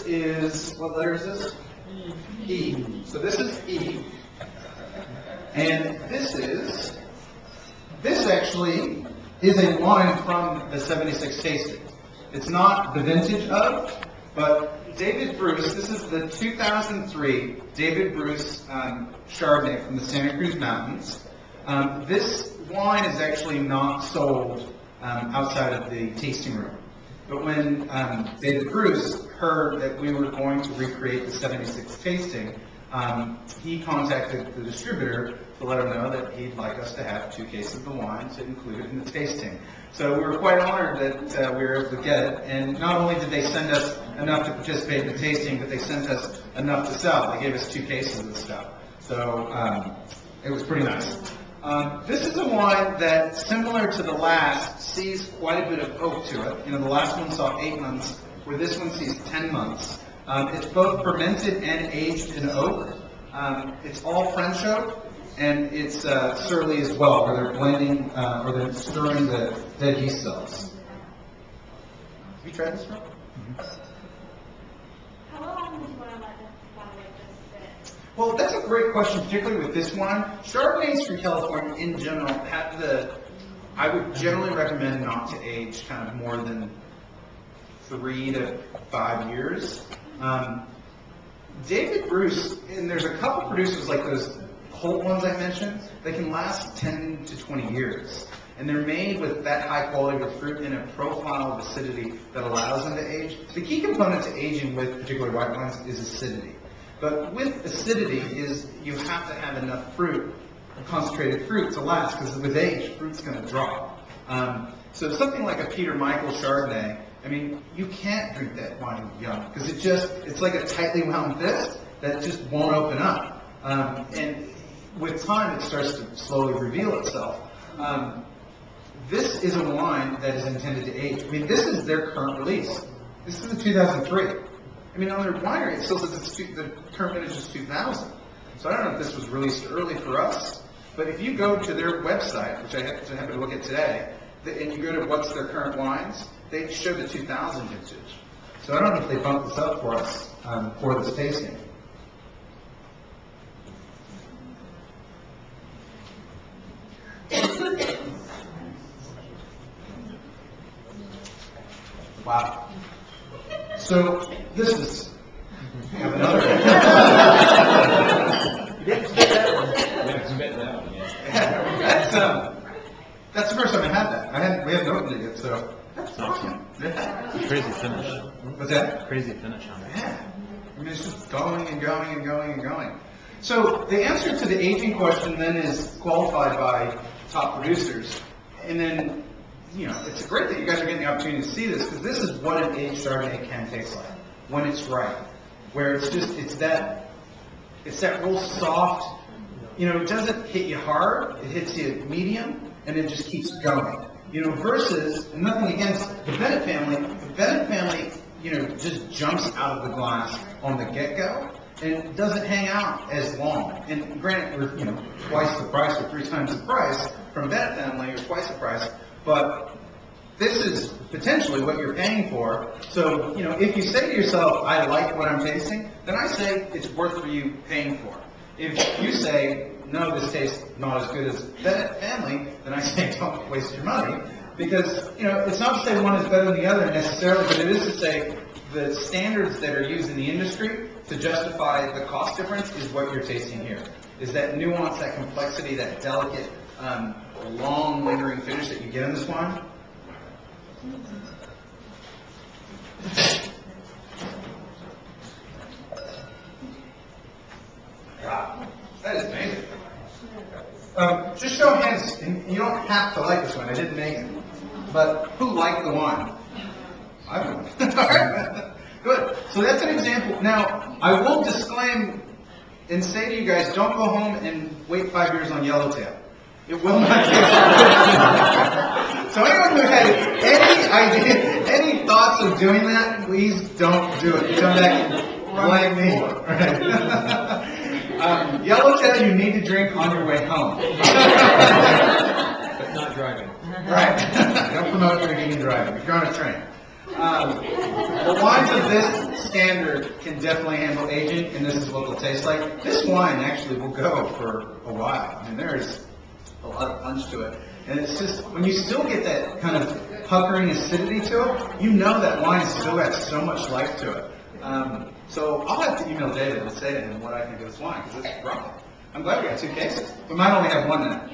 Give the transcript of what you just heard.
This is, what letter is this? E. So this is E. And this actually is a wine from the 76 tasting. It's not the vintage of, but David Bruce, this is the 2003 David Bruce Chardonnay from the Santa Cruz Mountains. This wine is actually not sold outside of the tasting room. But when David Cruz heard that we were going to recreate the 76 tasting, he contacted the distributor to let him know that he'd like us to have 2 cases of the wine to include it in the tasting. So we were quite honored that we were able to get it. And not only did they send us enough to participate in the tasting, but they sent us enough to sell. They gave us 2 cases of the stuff. So it was pretty nice. This is a wine that, similar to the last, sees quite a bit of oak to it. You know, the last one saw 8 months, where this one sees 10 months. It's both fermented and aged in oak. It's all French oak, and it's surly as well, where they're blending, or they're stirring the dead yeast cells. Have you tried this, Rob? How long would you want to let this wine like this sit? Well, that's a great question, particularly with this wine. Chardonnays from California in general have I would generally recommend not to age kind of more than 3 to 5 years. David Bruce, and there's a couple producers like those Holt ones I mentioned, they can last 10 to 20 years. And they're made with that high quality of fruit in a profile of acidity that allows them to age. The key component to aging with particularly white wines is acidity. But with acidity is you have to have enough fruit, concentrated fruit, to last, because with age, fruit's going to drop. So something like a Peter Michael Chardonnay, I mean, you can't drink that wine young, because it's like a tightly wound fist that just won't open up. And with time, it starts to slowly reveal itself. This is a wine that is intended to age. I mean, this is their current release. This is the 2003. I mean, on their winery, it still says the current vintage is 2000. So I don't know if this was released early for us, but if you go to their website, which I happened to look at today, and you go to what's their current wines, they show the 2000 vintage. So I don't know if they bumped this up for us for this tasting. Wow. So this is another. You didn't expect that one. Yeah, expect that one, yeah. That's the first time I had that. We haven't opened it yet, so that's awesome. Yeah. Crazy finish. What's that? Crazy finish on it. Yeah. I mean, it's just going and going and going and going. So the answer to the aging question then is qualified by top producers. And then, you know, it's great that you guys are getting the opportunity to see this, because this is what an aged Chardonnay can taste like when it's ripe. Where it's that real soft, you know, it doesn't hit you hard, it hits you medium, and it just keeps going. You know, versus, and nothing against the Bennett family, you know, just jumps out of the glass on the get-go and doesn't hang out as long. And granted, we're, you know, twice the price or 3 times the price from Bennett family, or twice the price, but this is potentially what you're paying for. So, you know, if you say to yourself, I like what I'm tasting, then I say it's worth for you paying for. If you say, no, this tastes not as good as Bennett family, then I say don't waste your money. Because, you know, it's not to say one is better than the other necessarily, but it is to say the standards that are used in the industry to justify the cost difference is what you're tasting here. Is that nuance, that complexity, that delicate, long lingering finish that you get in this wine. Wow, that is amazing. Just show of hands, and you don't have to like this one, I didn't make it. But who liked the wine? I would. All right. Good. So that's an example. Now, I will disclaim and say to you guys, don't go home and wait 5 years on Yellowtail. It will not taste good. So anyone who had any idea, any thoughts of doing that, please don't do it. Come back and blame me. Right. Yellowtail you need to drink on your way home. But not driving. Right. Don't promote drinking and driving if you're on a train. The wines of this standard can definitely handle aging, and this is what they'll taste like. This wine actually will go for a while. I mean, there's a lot of punch to it. And it's just, when you still get that kind of puckering acidity to it, you know that wine still has so much life to it. So I'll have to email David and say to him what I think of this wine, because it's rough. I'm glad we got 2 cases. We might only have one now.